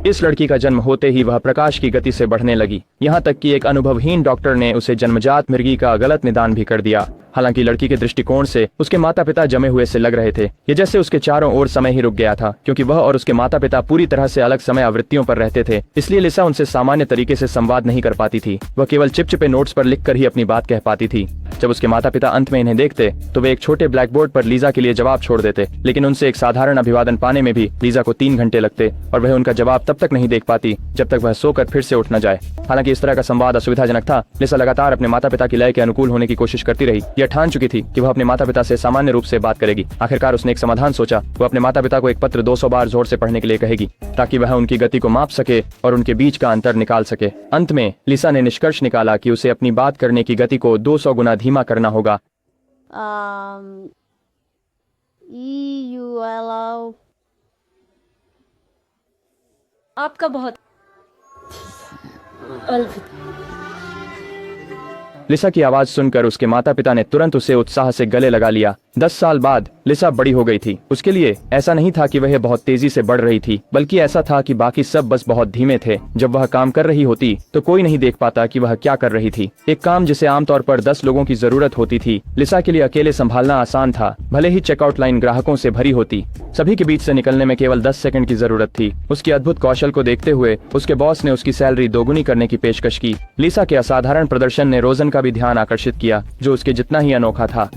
इस लड़की का जन्म होते ही वह प्रकाश की गति से बढ़ने लगी, यहाँ तक कि एक अनुभवहीन डॉक्टर ने उसे जन्मजात मिर्गी का गलत निदान भी कर दिया। हालांकि लड़की के दृष्टिकोण से उसके माता पिता जमे हुए से लग रहे थे। ये जैसे उसके चारों ओर समय ही रुक गया था, क्योंकि वह और उसके माता पिता पूरी तरह से अलग समय आवृत्तियों पर रहते थे। इसलिए लिसा उनसे सामान्य तरीके से संवाद नहीं कर पाती थी। वह केवल चिपचिपे नोट्स पर लिखकर ही अपनी बात कह पाती थी। जब उसके माता पिता अंत में इन्हें देखते तो वे एक छोटे ब्लैक बोर्ड पर लीजा के लिए जवाब छोड़ देते, लेकिन उनसे एक साधारण अभिवादन पाने में भी लीजा को 3 घंटे लगते और वह उनका जवाब तब तक नहीं देख पाती जब तक वह सोकर फिर से उठ न जाए। हालांकि इस तरह का संवाद असुविधाजनक था। लिसा लगातार अपने माता पिता की लय के अनुकूल होने की कोशिश करती रही। यह ठान चुकी थी कि वह अपने माता पिता से सामान्य रूप से बात करेगी। आखिरकार उसने एक समाधान सोचा। वह अपने माता पिता को एक पत्र 200 बार जोर से पढ़ने के लिए कहेगी, ताकि वह उनकी गति को माप सके और उनके बीच का अंतर निकाल सके। अंत में लिसा ने निष्कर्ष निकाला कि उसे अपनी बात करने की गति को 200 गुना धीमा करना होगा। आपका बहुत लिसा की आवाज सुनकर उसके माता पिता ने तुरंत उसे उत्साह से गले लगा लिया। 10 साल बाद लिसा बड़ी हो गई थी। उसके लिए ऐसा नहीं था कि वह बहुत तेजी से बढ़ रही थी, बल्कि ऐसा था कि बाकी सब बस बहुत धीमे थे। जब वह काम कर रही होती तो कोई नहीं देख पाता कि वह क्या कर रही थी। एक काम जिसे आमतौर पर 10 लोगों की जरूरत होती थी, लिसा के लिए अकेले संभालना आसान था। भले ही चेकआउट लाइन ग्राहकों से भरी होती, सभी के बीच से निकलने में केवल 10 सेकंड की जरूरत थी। उसके अद्भुत कौशल को देखते हुए उसके बॉस ने उसकी सैलरी दोगुनी करने की पेशकश की। लिसा के असाधारण प्रदर्शन ने रोजन का भी ध्यान आकर्षित किया, जो उसके जितना ही अनोखा था।